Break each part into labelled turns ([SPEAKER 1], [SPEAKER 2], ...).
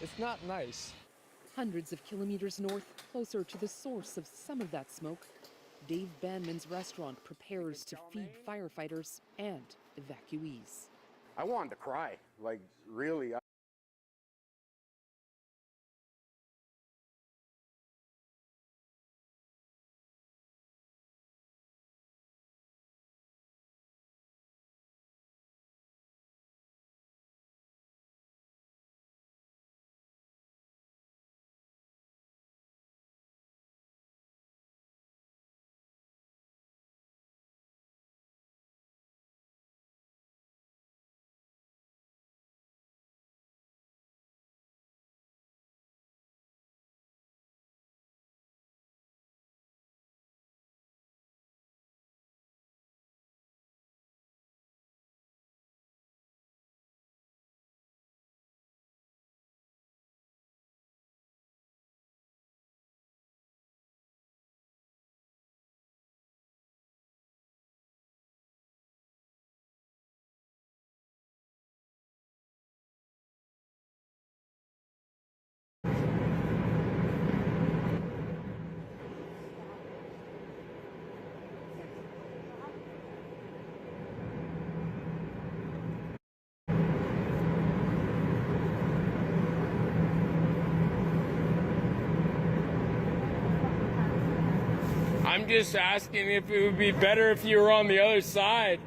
[SPEAKER 1] It's not nice.
[SPEAKER 2] Hundreds of kilometers north, closer to the source of some of that smoke, Dave Banman's restaurant prepares to feed firefighters and evacuees.
[SPEAKER 3] I wanted to cry, like really.
[SPEAKER 4] I'm just asking if it would be better if you were on the other side.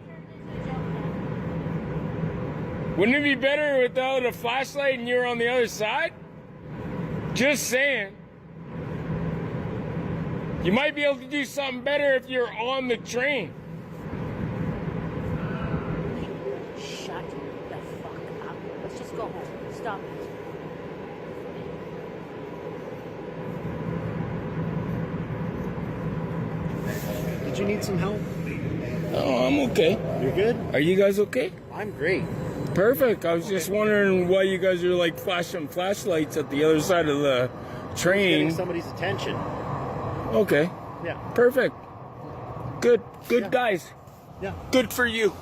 [SPEAKER 4] Wouldn't it be better without a flashlight and you were on the other side? Just saying. You might be able to do something better if you're on the train.
[SPEAKER 5] Shut the fuck up. Let's just go home. Stop it.
[SPEAKER 1] Did you need some help?
[SPEAKER 4] Oh, I'm okay.
[SPEAKER 1] You're good?
[SPEAKER 4] Are you guys okay?
[SPEAKER 1] I'm great.
[SPEAKER 4] Perfect. I was just wondering why you guys are like flashing flashlights at the other side of the train.
[SPEAKER 1] Getting somebody's attention.
[SPEAKER 4] Okay.
[SPEAKER 1] Yeah.
[SPEAKER 4] Perfect. Good. Good
[SPEAKER 1] Yeah.
[SPEAKER 4] guys.
[SPEAKER 1] Yeah.
[SPEAKER 4] Good for you.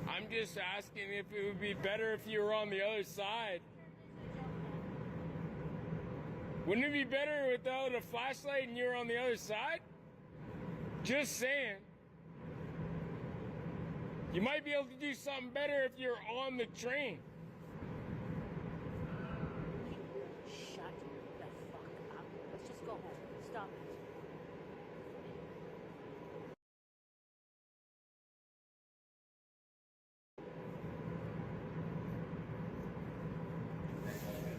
[SPEAKER 4] I'm just asking if it would be better if you were on the other side. Wouldn't it be better without a flashlight and you were on the other side? Just saying. You might be able to do something better if you're on the train.
[SPEAKER 5] Shut the fuck up. Let's just go home. Stop it.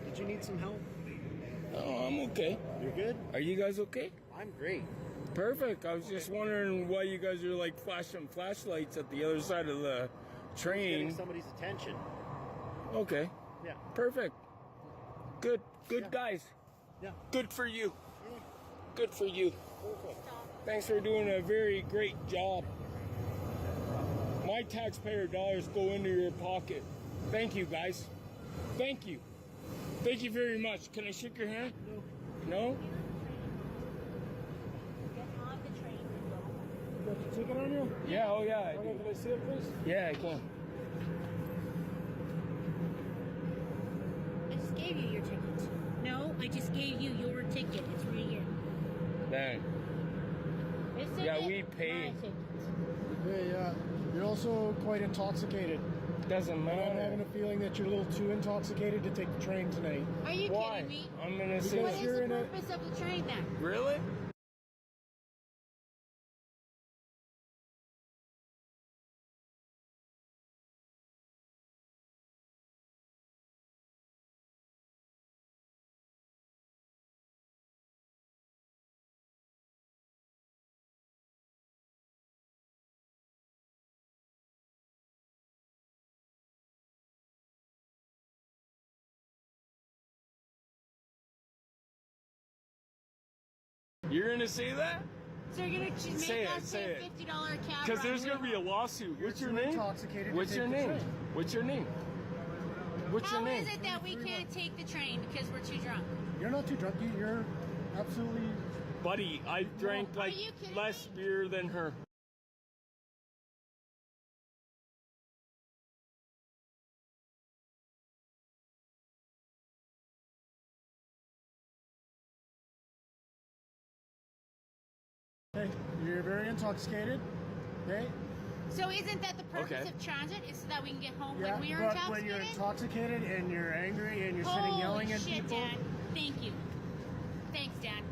[SPEAKER 1] Did you need some help?
[SPEAKER 4] Oh, I'm okay.
[SPEAKER 1] You're good?
[SPEAKER 4] Are you guys okay?
[SPEAKER 1] I'm great.
[SPEAKER 4] Perfect. I was just wondering why you guys are like flashing flashlights at the other side of the train.
[SPEAKER 1] Getting somebody's attention.
[SPEAKER 4] Okay.
[SPEAKER 1] Yeah.
[SPEAKER 4] Perfect. Good. Good
[SPEAKER 1] Yeah.
[SPEAKER 4] guys.
[SPEAKER 1] Yeah.
[SPEAKER 4] Good for you. Good for you.
[SPEAKER 1] Perfect.
[SPEAKER 4] Thanks for doing a very great job. My taxpayer dollars go into your pocket. Thank you, guys. Thank you. Thank you very much. Can I shake your hand? No?
[SPEAKER 5] Get on the train and go home.
[SPEAKER 1] Got your ticket on you?
[SPEAKER 4] Yeah, oh yeah, I
[SPEAKER 1] Okay,
[SPEAKER 4] do.
[SPEAKER 1] can I see it, please?
[SPEAKER 4] Yeah, I can.
[SPEAKER 5] I just gave you your ticket. No, I just gave you your ticket. It's right here.
[SPEAKER 4] Dang.
[SPEAKER 5] This
[SPEAKER 4] Yeah,
[SPEAKER 5] ticket,
[SPEAKER 4] we pay.
[SPEAKER 5] my ticket.
[SPEAKER 6] Hey, you're also quite intoxicated.
[SPEAKER 4] Doesn't
[SPEAKER 6] And I'm having
[SPEAKER 4] matter.
[SPEAKER 6] a feeling that you're a little too intoxicated to take the train tonight.
[SPEAKER 5] Are you
[SPEAKER 4] Why?
[SPEAKER 5] kidding me?
[SPEAKER 4] I'm gonna
[SPEAKER 5] What
[SPEAKER 4] say.
[SPEAKER 6] Because
[SPEAKER 5] is
[SPEAKER 6] you're
[SPEAKER 5] the
[SPEAKER 6] in a-
[SPEAKER 5] purpose of the train then?
[SPEAKER 4] Really? You're gonna say that?
[SPEAKER 5] So you're gonna
[SPEAKER 4] Say
[SPEAKER 5] make
[SPEAKER 4] it,
[SPEAKER 5] us
[SPEAKER 4] say
[SPEAKER 5] pay
[SPEAKER 4] it.
[SPEAKER 5] a $50 cab
[SPEAKER 4] Because there's
[SPEAKER 5] ride?
[SPEAKER 4] gonna be a lawsuit. What's your
[SPEAKER 6] too
[SPEAKER 4] name?
[SPEAKER 6] intoxicated to
[SPEAKER 4] What's
[SPEAKER 6] take
[SPEAKER 4] your
[SPEAKER 6] the
[SPEAKER 4] name?
[SPEAKER 6] train.
[SPEAKER 4] What's your name? What's your
[SPEAKER 5] How
[SPEAKER 4] name?
[SPEAKER 5] is it that we can't take the train because we're too drunk?
[SPEAKER 6] You're not too drunk. You're absolutely.
[SPEAKER 4] Buddy, I drank
[SPEAKER 5] Are
[SPEAKER 4] like
[SPEAKER 5] you kidding
[SPEAKER 4] less
[SPEAKER 5] me?
[SPEAKER 4] beer than her.
[SPEAKER 6] Hey, you're very intoxicated. Hey,
[SPEAKER 5] So isn't that the purpose
[SPEAKER 4] Okay.
[SPEAKER 5] of transit? Is so that we can get home
[SPEAKER 6] yeah,
[SPEAKER 5] when we are
[SPEAKER 6] but
[SPEAKER 5] intoxicated?
[SPEAKER 6] when you're intoxicated and you're angry and you're sitting
[SPEAKER 5] Holy
[SPEAKER 6] yelling at
[SPEAKER 5] shit,
[SPEAKER 6] people.
[SPEAKER 5] Dad. Thank you. Thanks, Dad.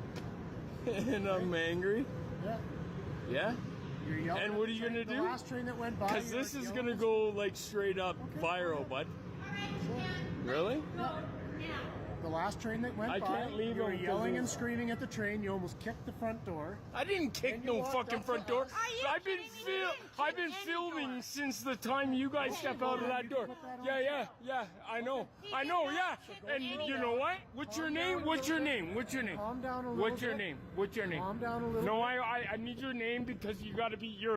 [SPEAKER 4] And I'm angry.
[SPEAKER 6] Yeah,
[SPEAKER 4] Yeah?
[SPEAKER 6] you're yelling.
[SPEAKER 4] And
[SPEAKER 6] at
[SPEAKER 4] what are
[SPEAKER 6] the
[SPEAKER 4] you
[SPEAKER 6] train-
[SPEAKER 4] gonna
[SPEAKER 6] the
[SPEAKER 4] do?
[SPEAKER 6] last train that went by.
[SPEAKER 4] Because
[SPEAKER 6] you're
[SPEAKER 4] this is
[SPEAKER 6] yelling
[SPEAKER 4] gonna
[SPEAKER 6] at-
[SPEAKER 4] go like straight up viral, bud. Really?
[SPEAKER 6] The last train that went
[SPEAKER 4] I
[SPEAKER 6] by.
[SPEAKER 4] can't leave
[SPEAKER 6] you were
[SPEAKER 4] him 'cause
[SPEAKER 6] yelling
[SPEAKER 4] of-
[SPEAKER 6] and screaming at the train. You almost kicked the front door.
[SPEAKER 4] I didn't kick
[SPEAKER 6] And you
[SPEAKER 4] no
[SPEAKER 6] walked
[SPEAKER 4] fucking
[SPEAKER 6] up to
[SPEAKER 4] front door.
[SPEAKER 6] us.
[SPEAKER 5] Are you
[SPEAKER 4] I've been
[SPEAKER 5] kidding me? You didn't
[SPEAKER 4] I've been
[SPEAKER 5] kick any
[SPEAKER 4] filming
[SPEAKER 5] door.
[SPEAKER 4] since the time you guys step out of that door. Yeah, I know.
[SPEAKER 5] He did not kick
[SPEAKER 4] And
[SPEAKER 5] any
[SPEAKER 4] you know what? What's your name? What's your name? What's your name?
[SPEAKER 6] Calm down a little
[SPEAKER 4] What's your
[SPEAKER 6] bit.
[SPEAKER 4] name? What's your name?
[SPEAKER 6] Calm down a little
[SPEAKER 4] No,
[SPEAKER 6] bit.
[SPEAKER 4] I need your name because you got to be your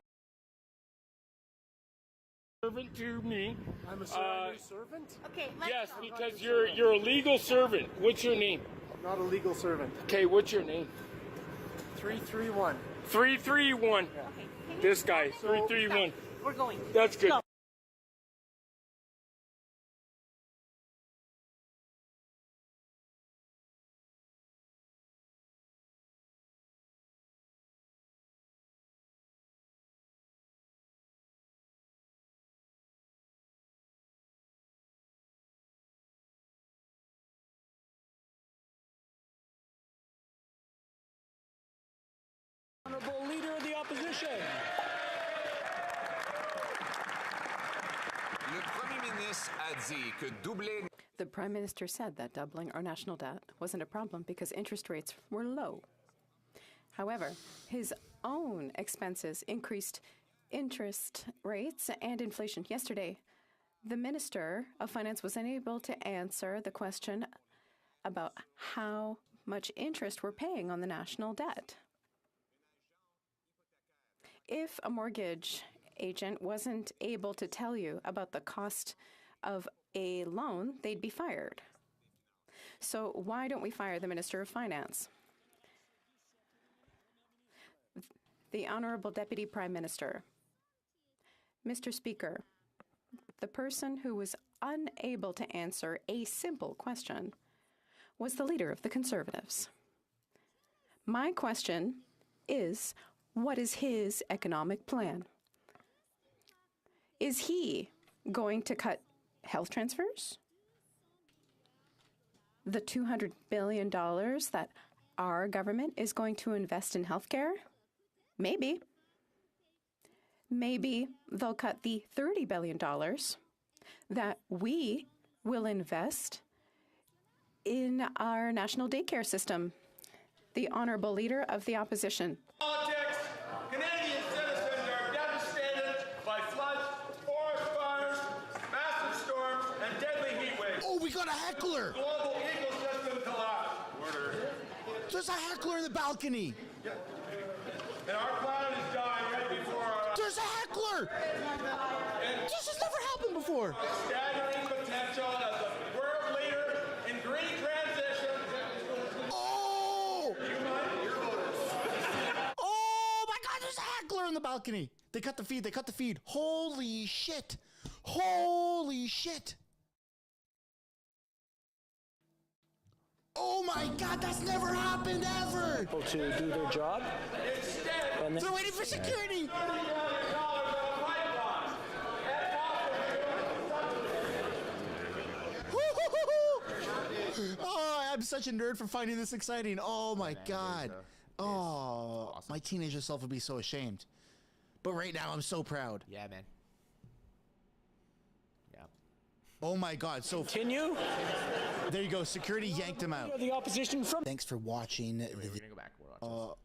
[SPEAKER 4] servant to me.
[SPEAKER 6] I'm a servant.
[SPEAKER 5] Okay, let's
[SPEAKER 4] Yes,
[SPEAKER 5] go.
[SPEAKER 4] because you're a legal servant. What's your name?
[SPEAKER 6] I'm not a legal servant.
[SPEAKER 4] Okay, what's your name?
[SPEAKER 6] 331.
[SPEAKER 4] 331.
[SPEAKER 5] Okay.
[SPEAKER 4] This guy, 331.
[SPEAKER 5] We're going.
[SPEAKER 4] That's good.
[SPEAKER 5] Go.
[SPEAKER 7] Honorable Leader of the Opposition.
[SPEAKER 8] Le Premier ministre a dit que doubler
[SPEAKER 9] The Prime Minister said that doubling our national debt wasn't a problem because interest rates were low. However, his own expenses increased interest rates and inflation. Yesterday, the Minister of Finance was unable to answer the question about how much interest we're paying on the national debt. If a mortgage agent wasn't able to tell you about the cost of a loan, they'd be fired. So why don't we fire the Minister of Finance? The Honorable Deputy Prime Minister. Mr. Speaker, the person who was unable to answer a simple question was the leader of the Conservatives. My question is, what is his economic plan? Is he going to cut health transfers? The $200 billion that our government is going to invest in healthcare? Maybe. Maybe they'll cut the $30 billion that we will invest in our national daycare system. The Honourable Leader of the Opposition.
[SPEAKER 10] Politics, Canadian citizens are devastated by floods, forest fires, massive storms, and deadly heat waves.
[SPEAKER 11] Oh, we got a heckler!
[SPEAKER 10] Global ecosystem collapse.
[SPEAKER 11] There's a heckler in the balcony!
[SPEAKER 10] And our planet is dying right before our eyes.
[SPEAKER 11] There's a heckler! This has never happened before!
[SPEAKER 10] Staggering potential as the world leader in green transition.
[SPEAKER 11] Oh! Oh my God! There's a heckler in the balcony. They cut the feed. They cut the feed. Holy shit! Holy shit! Oh my God! That's never happened ever.
[SPEAKER 7] People to do their job. And
[SPEAKER 11] They're waiting for security. Oh, I'm such a nerd for finding this exciting. Oh my God. Oh, my teenager self would be so ashamed. But right now, I'm so proud.
[SPEAKER 8] Yeah, man.
[SPEAKER 11] Oh my God. So
[SPEAKER 7] continue.
[SPEAKER 11] there you go. Security yanked him out.
[SPEAKER 7] The opposition from.
[SPEAKER 11] Thanks for watching.
[SPEAKER 8] We're gonna go back. We'll watch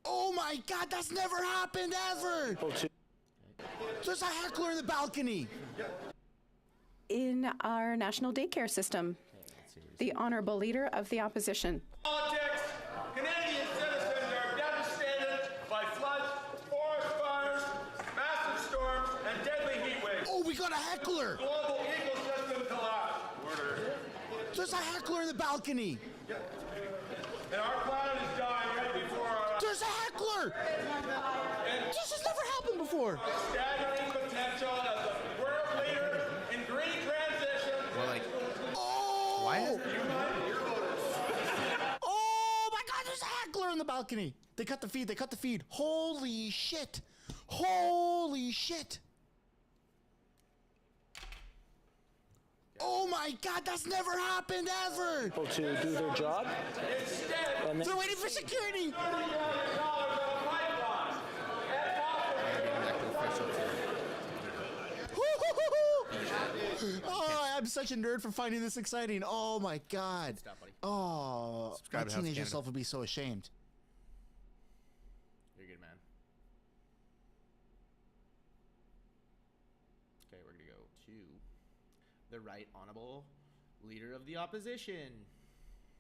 [SPEAKER 11] Oh my God, that's never happened ever. There's a heckler in the balcony.
[SPEAKER 9] In our national daycare system. The Honourable Leader of the Opposition.
[SPEAKER 10] Politics,
[SPEAKER 11] There's a heckler in the balcony.
[SPEAKER 10] And our planet is dying right before our eyes.
[SPEAKER 11] There's a heckler. This has never happened before.
[SPEAKER 10] Staggering potential as a world leader in green transition.
[SPEAKER 8] Well, like,
[SPEAKER 11] Oh!
[SPEAKER 8] why is
[SPEAKER 11] Oh my God! There's a heckler in the balcony. They cut the feed. They cut the feed. Holy shit! Holy shit! Oh my God! That's never happened ever.
[SPEAKER 7] People to do their job. And
[SPEAKER 11] They're waiting for security. Oh, I'm such a nerd for finding this exciting. Oh my God.
[SPEAKER 8] Stop, buddy.
[SPEAKER 11] Oh,
[SPEAKER 8] Subscribe
[SPEAKER 11] my
[SPEAKER 8] to House
[SPEAKER 11] teenager
[SPEAKER 8] Canada.
[SPEAKER 11] self would be so ashamed.
[SPEAKER 8] You're good, man. Okay, we're gonna go to the Right Honorable Leader of the Opposition.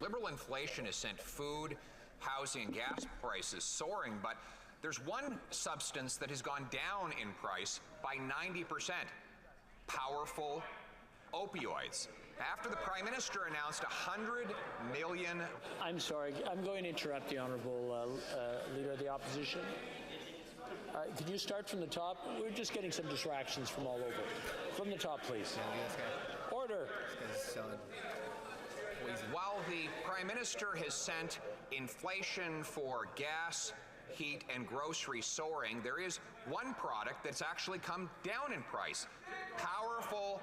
[SPEAKER 12] Liberal inflation has sent food, housing, and gas prices soaring, but there's one substance that has gone down in price by 90%. Powerful opioids. After the Prime Minister announced 100 million...
[SPEAKER 7] I'm sorry, I'm going to interrupt the Honourable Leader of the Opposition. Could you start from the top? We're just getting some distractions from all over. From the top, please. Order.
[SPEAKER 12] While the Prime Minister has sent inflation for gas, heat, and groceries soaring, there is one product that's actually come down in price. Powerful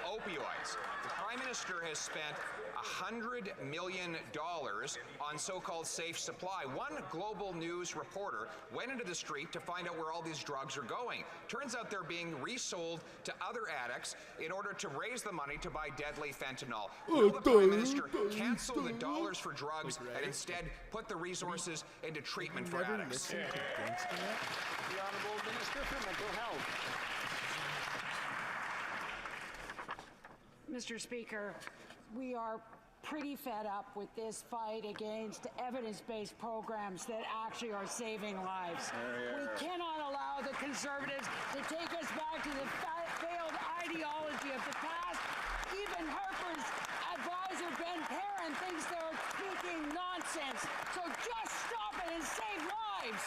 [SPEAKER 12] opioids. The Prime Minister has spent $100 million on so-called safe supply. One Global News reporter went into the street to find out where all these drugs are going. Turns out they're being resold to other addicts in order to raise the money to buy deadly fentanyl. Will the Prime Minister cancel the dollars for drugs and instead put the resources into treatment for addicts?
[SPEAKER 7] The Honourable Minister for Mental Health.
[SPEAKER 5] Mr. Speaker, we are pretty fed up with this fight against evidence-based programs that actually are saving lives. We cannot allow the Conservatives to take us back to the failed ideology of the past. Even Harper's advisor, Ben Perrin, thinks they're speaking nonsense. So just stop it and save lives.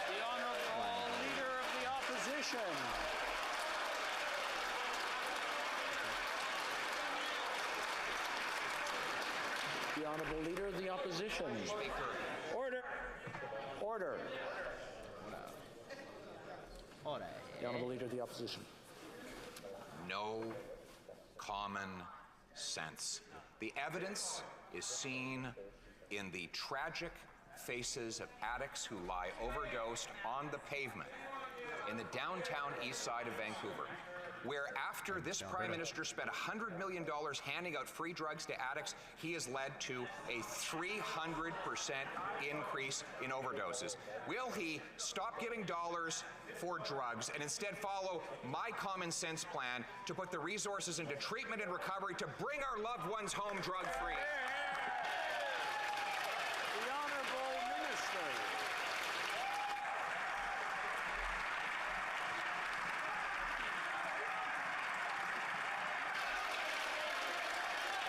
[SPEAKER 7] The Honourable Leader of the Opposition. The Honourable Leader of the Opposition. Order. Order. The Honourable Leader of the Opposition.
[SPEAKER 12] No common sense. The evidence is seen in the tragic faces of addicts who lie overdosed on the pavement in the downtown east side of Vancouver, where after this Prime Minister spent $100 million handing out free drugs to addicts, he has led to a 300% increase in overdoses. Will he stop giving dollars for drugs and instead follow my common sense plan to put the resources into treatment and recovery to bring our loved ones home drug-free?
[SPEAKER 7] The Honourable Minister.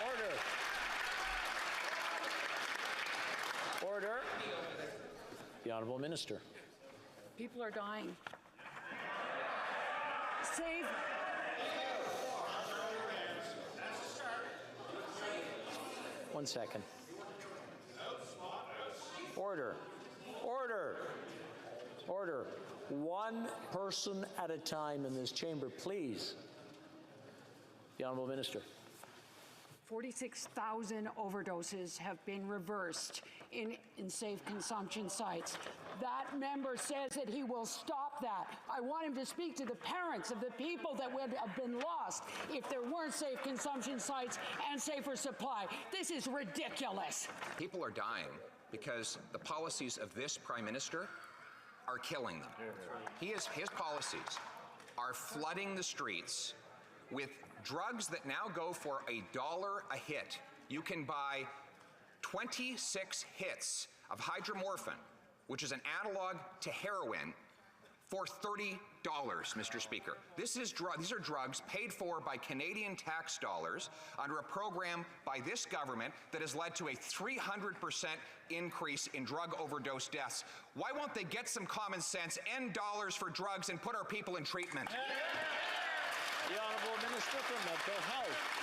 [SPEAKER 7] Order. Order. The Honourable Minister.
[SPEAKER 5] People are dying. Save.
[SPEAKER 7] One second. Order. Order. Order. One person at a time in this chamber, please. The Honourable Minister.
[SPEAKER 5] 46,000 overdoses have been reversed in safe consumption sites. That member says that he will stop that. I want him to speak to the parents of the people that would have been lost if there weren't safe consumption sites and safer supply. This is ridiculous.
[SPEAKER 12] People are dying because the policies of this Prime Minister are killing them. His policies are flooding the streets with drugs that now go for $1 a hit. You can buy 26 hits of hydromorphine, which is an analog to heroin, for $30 Mr. Speaker. These are drugs paid for by Canadian tax dollars under a program by this government that has led to a 300% increase in drug overdose deaths. Why won't they get some common sense, end dollars for drugs, and put our people in treatment?
[SPEAKER 7] The Honourable Minister from Mental Health.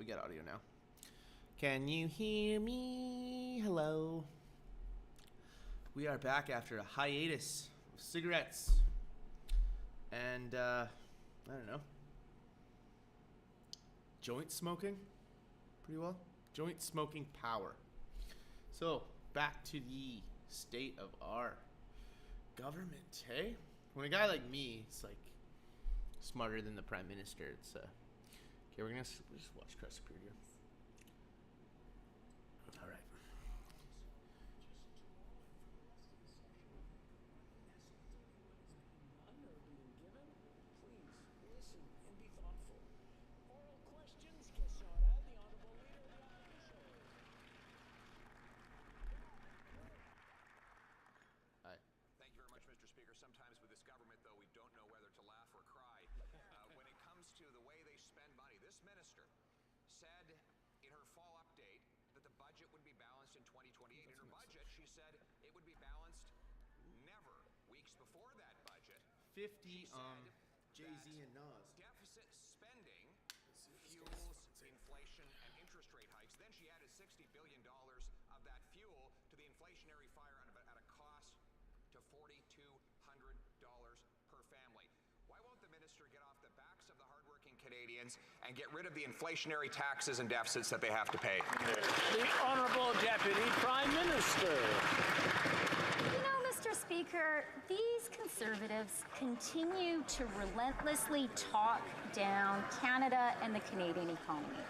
[SPEAKER 8] get audio now. Can you hear me? Hello. We are back after a hiatus of cigarettes. And, I don't know. Joint smoking? Pretty well. Joint smoking power. So, back to the state of our government, hey? When a guy like me is like smarter than the Prime Minister, it's okay, we're gonna just watch Crest appear here. Alright.
[SPEAKER 12] Thank you very much, Mr. Speaker. Sometimes with this government, though, we don't know whether to laugh or cry. When it comes to the way they spend money, this minister said in her fall update that the budget would be balanced in 2028. In her budget, she said it would be balanced never. Weeks before that budget,
[SPEAKER 8] 50 Jay-Z and Nas.
[SPEAKER 12] deficit spending fuels inflation and interest rate hikes. Then she added $60 billion of that fuel to the inflationary fire at a cost to $4,200 per family. Why won't the minister get off the backs of the hardworking Canadians and get rid of the inflationary taxes and deficits that they have to pay?
[SPEAKER 7] The Honourable Deputy Prime Minister.
[SPEAKER 13] You know, Mr. Speaker, these Conservatives continue to relentlessly talk down Canada and the Canadian economy.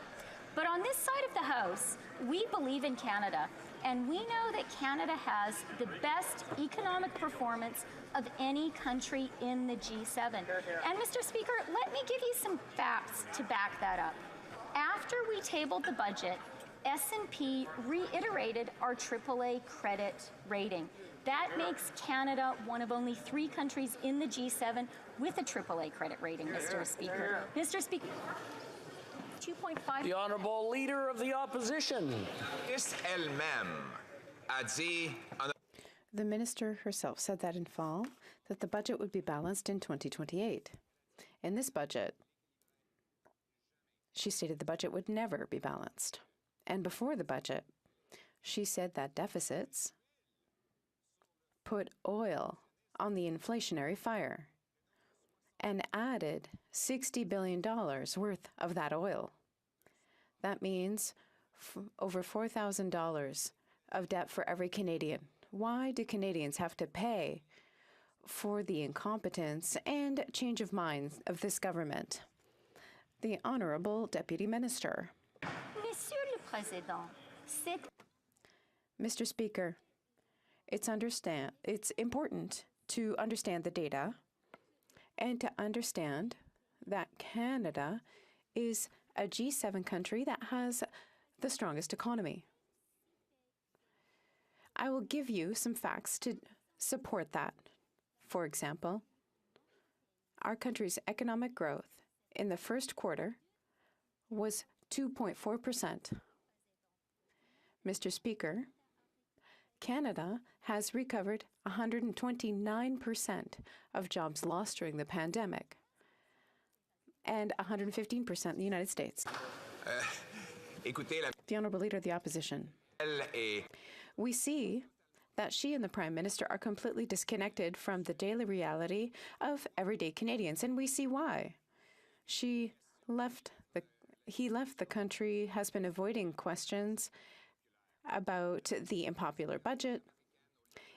[SPEAKER 13] But on this side of the House, we believe in Canada, and we know that Canada has the best economic performance of any country in the G7. And Mr. Speaker, let me give you some facts to back that up. After we tabled the budget, S&P reiterated our AAA credit rating. That makes Canada one of only 3 countries in the G7 with a AAA credit rating, Mr. Speaker. Mr. Speaker, 2.5.
[SPEAKER 7] The Honourable Leader of the Opposition.
[SPEAKER 9] The minister herself said that in fall, that the budget would be balanced in 2028. In this budget, she stated the budget would never be balanced. And before the budget, she said that deficits put oil on the inflationary fire and added $60 billion worth of that oil. That means over $4,000 of debt for every Canadian. Why do Canadians have to pay for the incompetence and change of minds of this government? The Honourable Deputy Minister.
[SPEAKER 13] Monsieur le Président, c'est...
[SPEAKER 9] Mr. Speaker, it's important to understand the data and to understand that Canada is a G7 country that has the strongest economy. I will give you some facts to support that. For example, our country's economic growth in the first quarter was 2.4%. Mr. Speaker, Canada has recovered 129% of jobs lost during the pandemic and 115% in the United States. The Honourable Leader of the Opposition. We see that she and the Prime Minister are completely disconnected from the daily reality of everyday Canadians, and we see why. He left the country, has been avoiding questions about the unpopular budget.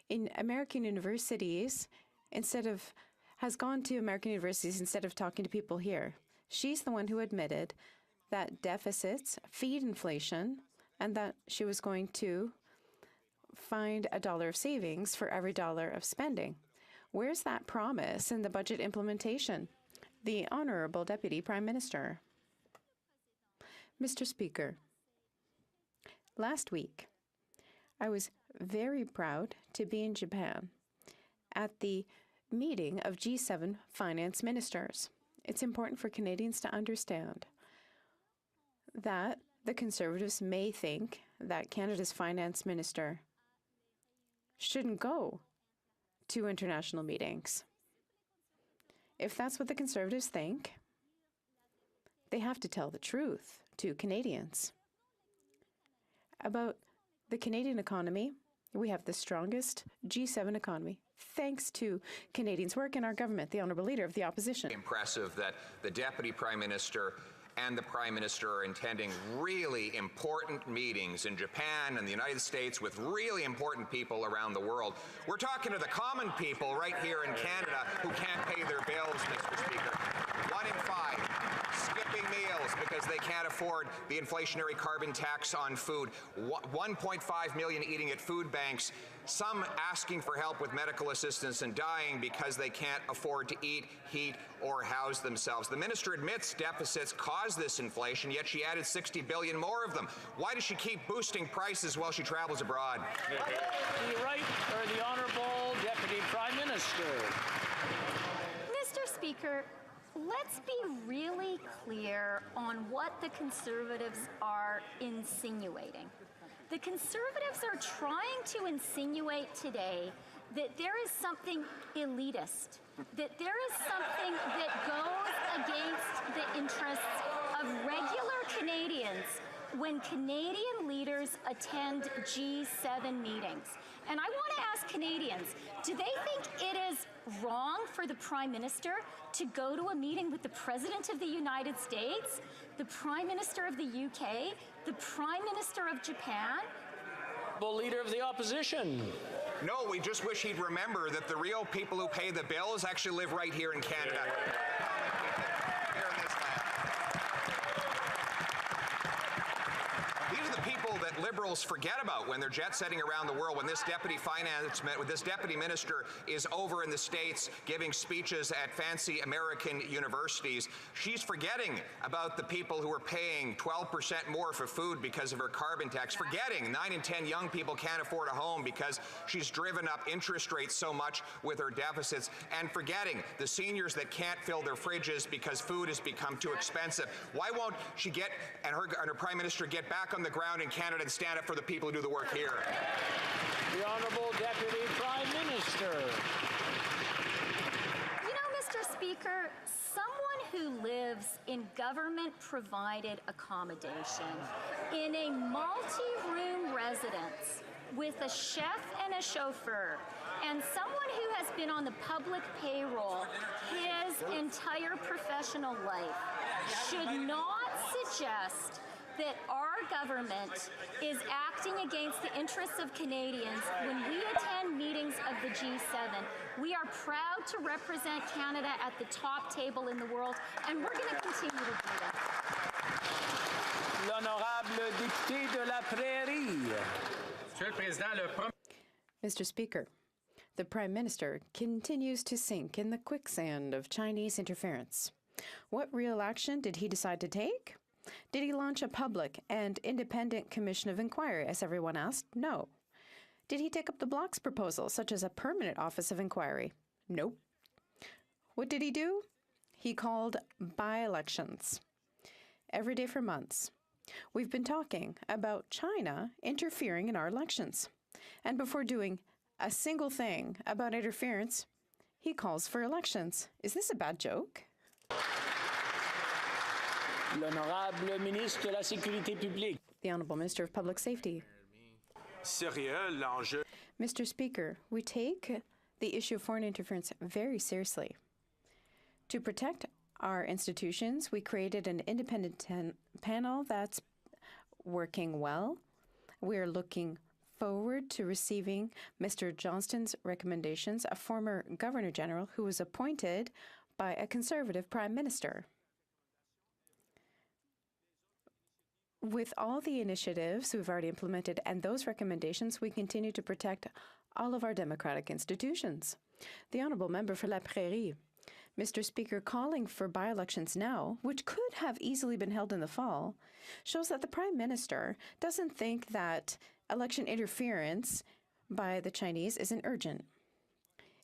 [SPEAKER 9] In American universities, has gone to American universities instead of talking to people here. She's the one who admitted that deficits feed inflation and that she was going to find $1 of savings for every $1 of spending. Where's that promise in the budget implementation? The Honourable Deputy Prime Minister. Mr. Speaker, last week, I was very proud to be in Japan at the meeting of G7 finance ministers. It's important for Canadians to understand that the Conservatives may think that Canada's finance minister shouldn't go to international meetings. If that's what the Conservatives think, they have to tell the truth to Canadians. About the Canadian economy, we have the strongest G7 economy, thanks to Canadians' work in our government, the Honourable Leader of the Opposition.
[SPEAKER 12] Impressive that the Deputy Prime Minister and the Prime Minister are attending really important meetings in Japan and the United States with really important people around the world. We're talking to the common people right here in Canada who can't pay their bills, Mr. Speaker. 1 in 5 skipping meals because they can't afford the inflationary carbon tax on food. 1.5 million eating at food banks. Some asking for help with medical assistance and dying because they can't afford to eat, heat, or house themselves. The minister admits deficits caused this inflation, yet she added 60 billion more of them. Why does she keep boosting prices while she travels abroad?
[SPEAKER 7] The right, or the Honourable Deputy Prime Minister.
[SPEAKER 13] Mr. Speaker, let's be really clear on what the Conservatives are insinuating. The Conservatives are trying to insinuate today that there is something elitist, that there is something that goes against the interests of regular Canadians when Canadian leaders attend G7 meetings. And I want to ask Canadians, do they think it is wrong for the Prime Minister to go to a meeting with the President of the United States, the Prime Minister of the UK, the Prime Minister of Japan?
[SPEAKER 7] Leader of the Opposition.
[SPEAKER 12] No, we just wish he'd remember that the real people who pay the bills actually live right here in Canada. Here in this land. These are the people that Liberals forget about when they're jet-setting around the world, when this deputy minister is over in the States giving speeches at fancy American universities. She's forgetting about the people who are paying 12% more for food because of her carbon tax, forgetting 9 in 10 young people can't afford a home because she's driven up interest rates so much with her deficits, and forgetting the seniors that can't fill their fridges because food has become too expensive. Why won't she and her Prime Minister get back on the ground in Canada and stand up for the people who do the work here?
[SPEAKER 7] The Honourable Deputy Prime Minister.
[SPEAKER 13] You know, Mr. Speaker, someone who lives in government-provided accommodation in a multi-room residence with a chef and a chauffeur, and someone who has been on the public payroll his entire professional life should not suggest that our government is acting against the interests of Canadians when we attend meetings of the G7. We are proud to represent Canada at the top table in the world, and we're going to continue to do that.
[SPEAKER 7] L'honorable député de la Prairie.
[SPEAKER 9] Mr. Speaker, the Prime Minister continues to sink in the quicksand of Chinese interference. What real action did he decide to take? Did he launch a public and independent commission of inquiry, as everyone asked? No. Did he take up the Bloc's proposal, such as a permanent office of inquiry? Nope. What did he do? He called by-elections. Every day for months, we've been talking about China interfering in our elections. And before doing a single thing about interference, he calls for elections. Is this a bad joke?
[SPEAKER 7] L'honorable ministre de la Sécurité publique.
[SPEAKER 9] The Honourable Minister of Public Safety.
[SPEAKER 10] Sérieux, l'enjeu.
[SPEAKER 9] Mr. Speaker, we take the issue of foreign interference very seriously. To protect our institutions, we created an independent panel that's working well. We're looking forward to receiving Mr. Johnston's recommendations, a former Governor General who was appointed by a Conservative Prime Minister. With all the initiatives we've already implemented and those recommendations, we continue to protect all of our democratic institutions. The Honourable Member for La Prairie. Mr. Speaker, calling for by-elections now, which could have easily been held in the fall, shows that the Prime Minister doesn't think that election interference by the Chinese isn't urgent.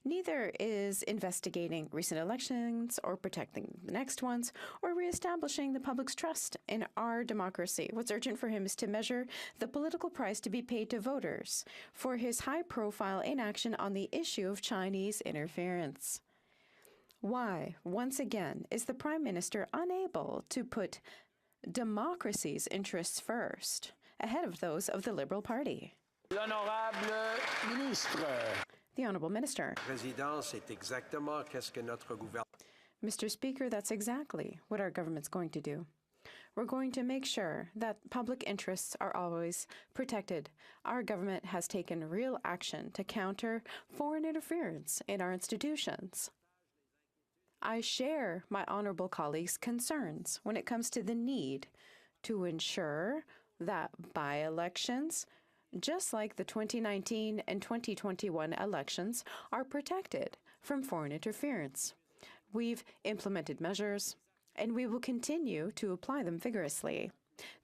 [SPEAKER 9] Neither is investigating recent elections or protecting the next ones or reestablishing the public's trust in our democracy. What's urgent for him is to measure the political price to be paid to voters for his high-profile inaction on the issue of Chinese interference. Why, once again, is the Prime Minister unable to put democracy's interests first, ahead of those of the Liberal Party.
[SPEAKER 7] L'honorable ministre.
[SPEAKER 9] The Honourable Minister.
[SPEAKER 14] Président, c'est exactement qu'est-ce que notre gouvernement.
[SPEAKER 9] Mr. Speaker, that's exactly what our government's going to do. We're going to make sure that public interests are always protected. Our government has taken real action to counter foreign interference in our institutions. I share my honourable colleagues' concerns when it comes to the need to ensure that by-elections, just like the 2019 and 2021 elections, are protected from foreign interference. We've implemented measures, and we will continue to apply them vigorously.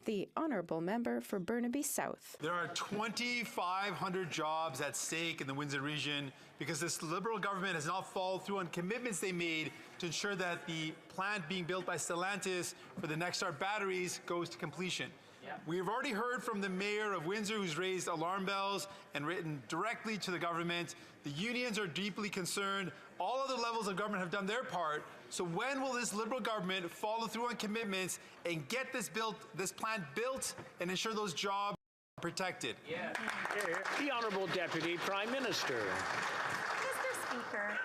[SPEAKER 9] The Honourable Member for Burnaby South.
[SPEAKER 15] There are 2,500 jobs at stake in the Windsor region because this Liberal government has not followed through on commitments they made to ensure that the plant being built by Stellantis for the Nextart batteries goes to completion. We've already heard from the Mayor of Windsor, who's raised alarm bells and written directly to the government. The unions are deeply concerned. All other levels of government have done their part. So when will this Liberal government follow through on commitments and get this plant built and ensure those jobs are protected?
[SPEAKER 7] The Honourable Deputy Prime Minister.
[SPEAKER 13] Mr. Speaker,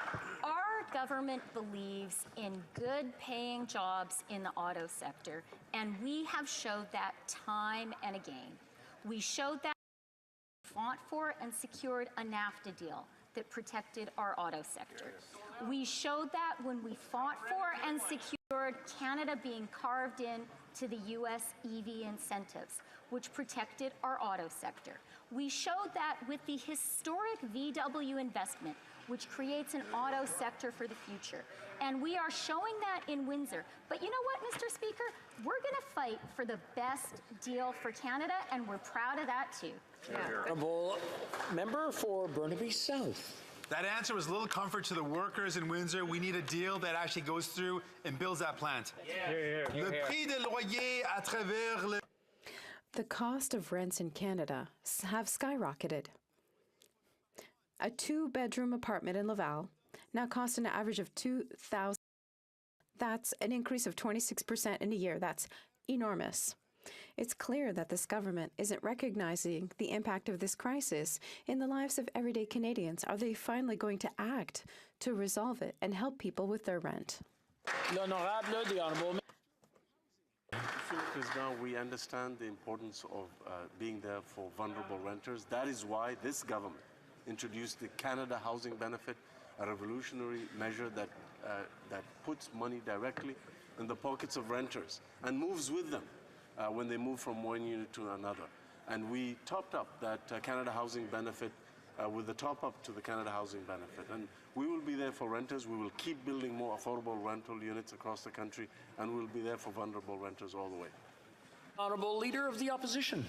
[SPEAKER 13] our government believes in good-paying jobs in the auto sector, and we have showed that time and again. We showed that, fought for and secured a NAFTA deal that protected our auto sector. We showed that when we fought for and secured Canada being carved in to the U.S. EV incentives, which protected our auto sector. We showed that with the historic VW investment, which creates an auto sector for the future. And we are showing that in Windsor. But you know what, Mr. Speaker? We're going to fight for the best deal for Canada, and we're proud of that too.
[SPEAKER 7] Honourable Member for Burnaby South.
[SPEAKER 15] That answer was a little comfort to the workers in Windsor. We need a deal that actually goes through and builds that plant. Le prix des loyers à travers le...
[SPEAKER 9] The cost of rents in Canada have skyrocketed. A two-bedroom apartment in Laval now costs an average of $2,000. That's an increase of 26% in a year. That's enormous. It's clear that this government isn't recognizing the impact of this crisis in the lives of everyday Canadians. Are they finally going to act to resolve it and help people with their rent?
[SPEAKER 7] L'Honorable, the Honourable.
[SPEAKER 16] Monsieur le Président, we understand the importance of being there for vulnerable renters. That is why this government introduced the Canada Housing Benefit, a revolutionary measure that puts money directly in the pockets of renters and moves with them when they move from one unit to another. And we topped up that Canada Housing Benefit with the top-up to the Canada Housing Benefit. And we will be there for renters. We will keep building more affordable rental units across the country, and we'll be there for vulnerable renters all the way.
[SPEAKER 7] Honourable Leader of the Opposition.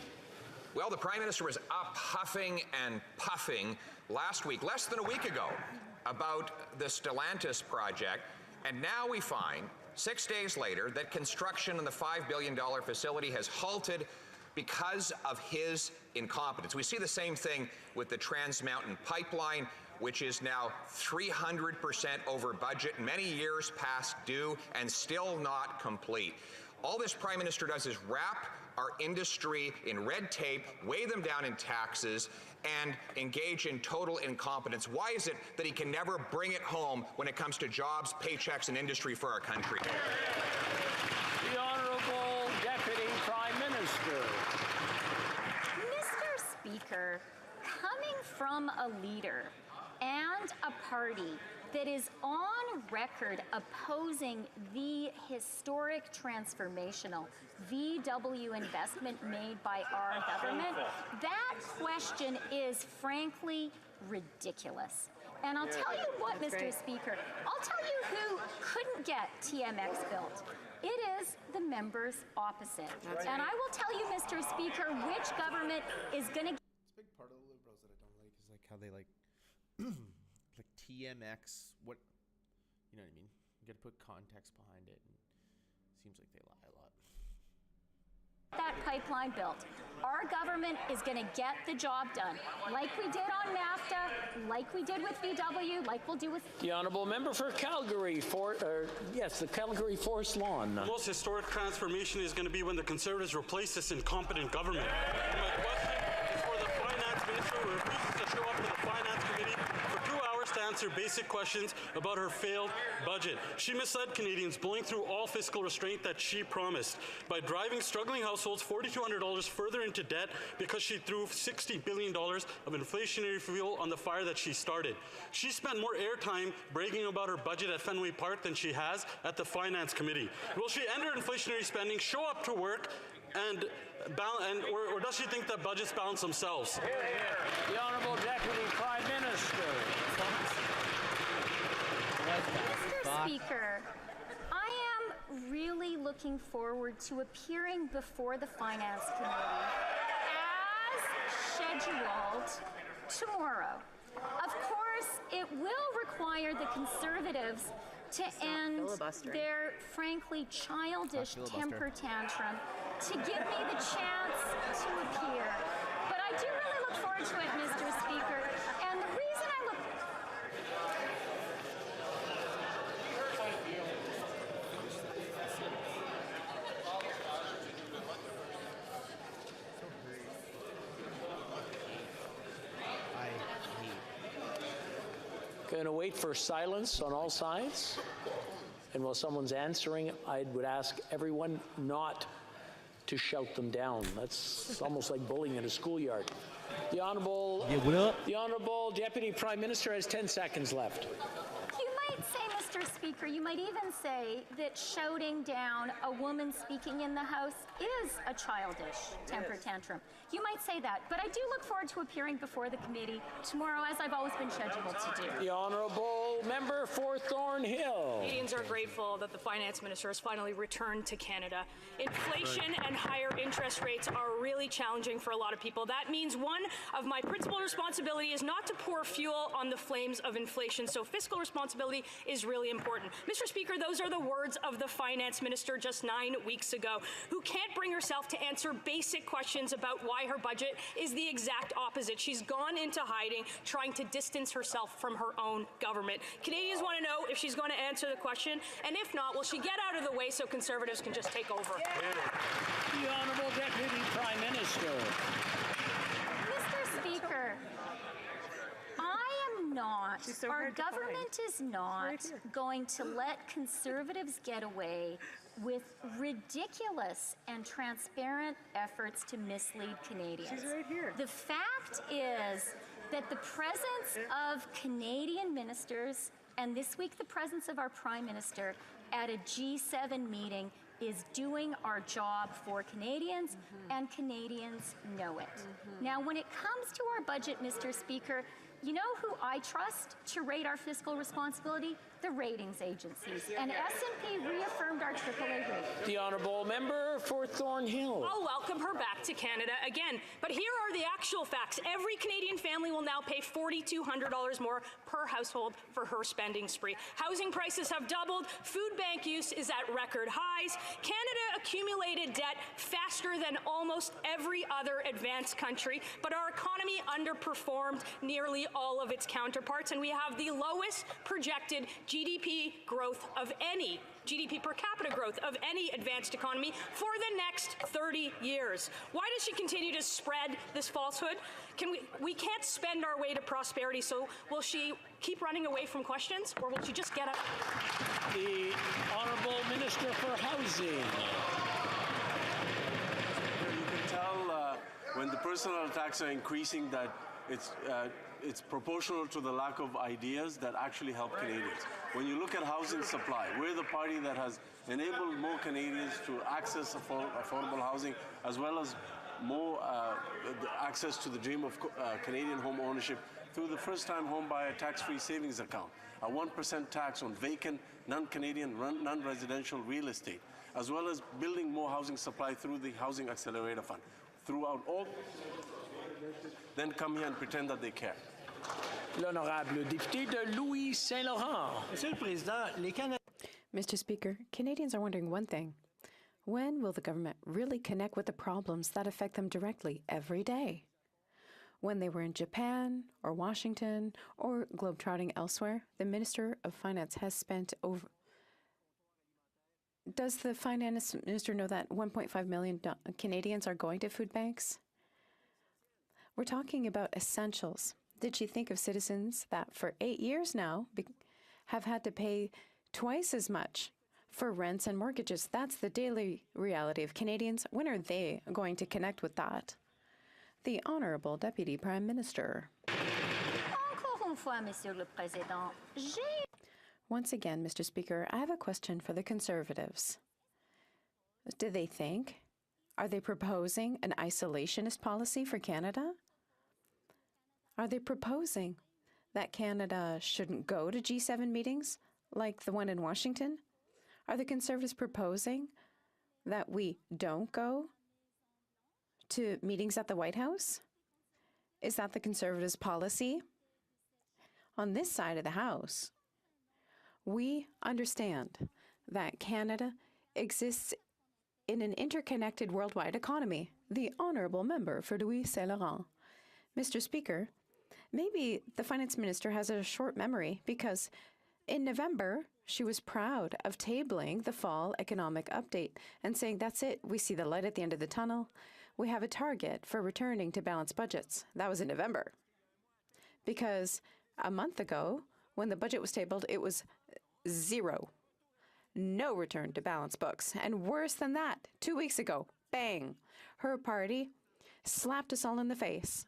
[SPEAKER 12] Well, the Prime Minister was up huffing and puffing last week, less than a week ago, about the Stellantis project, and now we find 6 days later that construction on the $5 billion facility has halted because of his incompetence. We see the same thing with the Trans Mountain Pipeline, which is now 300% over budget, many years past due, and still not complete. All this Prime Minister does is wrap our industry in red tape, weigh them down in taxes, and engage in total incompetence. Why is it that he can never bring it home when it comes to jobs, paychecks, and industry for our country?
[SPEAKER 7] The Honourable Deputy Prime Minister.
[SPEAKER 13] Mr. Speaker, coming from a leader and a party that is on record opposing the historic transformational VW investment made by our government, that question is frankly ridiculous. And I'll tell you what, Mr. Speaker, I'll tell you who couldn't get TMX built. It is the members opposite. And I will tell you, Mr. Speaker, which government is going to...
[SPEAKER 8] It's a big part of the Liberals that I don't like is like how they like like TMX, what, you know what I mean? You got to put context behind it, and it seems like they lie a lot.
[SPEAKER 13] that pipeline built. Our government is going to get the job done, like we did on NAFTA, like we did with VW, like we'll do with...
[SPEAKER 7] The honourable member for Calgary, the Calgary Forest Lawn.
[SPEAKER 17] The most historic transformation is going to be when the Conservatives replace this incompetent government. And my question is for the Finance Minister, who refuses to show up to the Finance Committee for 2 hours to answer basic questions about her failed budget. She misled Canadians, blowing through all fiscal restraint that she promised by driving struggling households $4,200 further into debt because she threw $60 billion of inflationary fuel on the fire that she started. She spent more airtime bragging about her budget at Fenway Park than she has at the Finance Committee. Will she end her inflationary spending, show up to work, or does she think that budgets balance themselves?
[SPEAKER 7] The Honourable Deputy Prime Minister.
[SPEAKER 13] Mr. Speaker, I am really looking forward to appearing before the Finance Committee as scheduled tomorrow. Of course, it will require the Conservatives to end their frankly childish temper tantrum to give me the chance to appear. But I do really look forward to it, Mr. Speaker. And the reason I look...
[SPEAKER 7] Going to wait for silence on all sides. And while someone's answering, I would ask everyone not to shout them down. That's almost like bullying in a schoolyard. The Honourable Deputy Prime Minister has 10 seconds left.
[SPEAKER 13] You might say, Mr. Speaker, you might even say that shouting down a woman speaking in the House is a childish temper tantrum. You might say that, but I do look forward to appearing before the committee tomorrow, as I've always been scheduled to do.
[SPEAKER 7] The Honourable Member for Thornhill.
[SPEAKER 18] Canadians are grateful that the Finance Minister has finally returned to Canada. Inflation and higher interest rates are really challenging for a lot of people. That means one of my principal responsibility is not to pour fuel on the flames of inflation, so fiscal responsibility is really important. Mr. Speaker, those are the words of the Finance Minister just 9 weeks ago, who can't bring herself to answer basic questions about why her budget is the exact opposite. She's gone into hiding, trying to distance herself from her own government. Canadians want to know if she's going to answer the question, and if not, will she get out of the way so Conservatives can just take over?
[SPEAKER 7] The Honourable Deputy Prime Minister.
[SPEAKER 13] Mr. Speaker, I am not, our government is not going to let Conservatives get away with ridiculous and transparent efforts to mislead Canadians.
[SPEAKER 18] She's right here.
[SPEAKER 13] The fact is that the presence of Canadian ministers, and this week the presence of our Prime Minister at a G7 meeting, is doing our job for Canadians, and Canadians know it. Now, when it comes to our budget, Mr. Speaker, you know who I trust to rate our fiscal responsibility? The ratings agencies. And S&P reaffirmed our AAA rating.
[SPEAKER 7] The Honourable Member for Thornhill.
[SPEAKER 18] I'll welcome her back to Canada again. But here are the actual facts. Every Canadian family will now pay $4,200 more per household for her spending spree. Housing prices have doubled. Food bank use is at record highs. Canada accumulated debt faster than almost every other advanced country, but our economy underperformed nearly all of its counterparts, and we have the lowest projected GDP growth of any, GDP per capita growth of any advanced economy for the next 30 years. Why does she continue to spread this falsehood? We can't spend our way to prosperity, so will she keep running away from questions, or will she just get up?
[SPEAKER 7] The Honourable Minister for Housing.
[SPEAKER 16] You can tell when the personal attacks are increasing that it's proportional to the lack of ideas that actually help Canadians. When you look at housing supply, we're the party that has enabled more Canadians to access affordable housing, as well as more access to the dream of Canadian home ownership through the first-time home buyer tax-free savings account, a 1% tax on vacant, non-Canadian, non-residential real estate, as well as building more housing supply through the Housing Accelerator Fund. Throughout all, then come here and pretend that they care.
[SPEAKER 7] L'honorable député de Louis Saint-Laurent.
[SPEAKER 9] Mr. Speaker, Canadians are wondering one thing. When will the government really connect with the problems that affect them directly every day? When they were in Japan or Washington or globetrotting elsewhere, the Minister of Finance has spent over... Does the Finance Minister know that 1.5 million Canadians are going to food banks? We're talking about essentials. Did she think of citizens that for 8 years now have had to pay twice as much for rents and mortgages? That's the daily reality of Canadians. When are they going to connect with that? The Honourable Deputy Prime Minister.
[SPEAKER 13] Encore une fois, Monsieur le Président,
[SPEAKER 9] Once again, Mr. Speaker, I have a question for the Conservatives. Do they think? Are they proposing an isolationist policy for Canada? Are they proposing that Canada shouldn't go to G7 meetings like the one in Washington? Are the Conservatives proposing that we don't go to meetings at the White House? Is that the Conservatives' policy? On this side of the House, we understand that Canada exists in an interconnected worldwide economy. The Honourable Member for Louis Saint Laurent. Mr. Speaker, maybe the Finance Minister has a short memory because in November, she was proud of tabling the fall economic update and saying, that's it, we see the light at the end of the tunnel. We have a target for returning to balanced budgets. That was in November. Because a month ago, when the budget was tabled, it was zero. No return to balanced books. And worse than that, 2 weeks ago, bang, her party slapped us all in the face.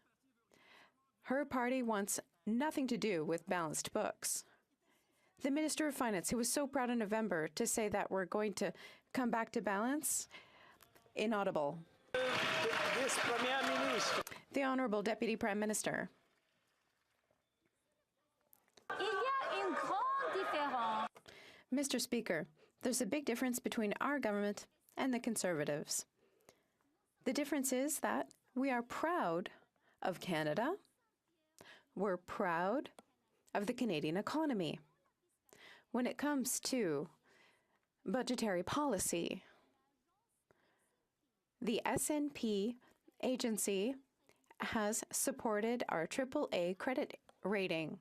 [SPEAKER 9] Her party wants nothing to do with balanced books. The Minister of Finance, who was so proud in November to say that we're going to come back to balance, inaudible. The Honourable Deputy Prime Minister.
[SPEAKER 13] il y a une grande différence.
[SPEAKER 9] Mr. Speaker, there's a big difference between our government and the Conservatives. The difference is that we are proud of Canada. We're proud of the Canadian economy. When it comes to budgetary policy, the S&P agency has supported our AAA credit rating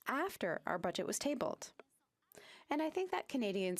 [SPEAKER 9] after our budget was tabled. And I think that Canadians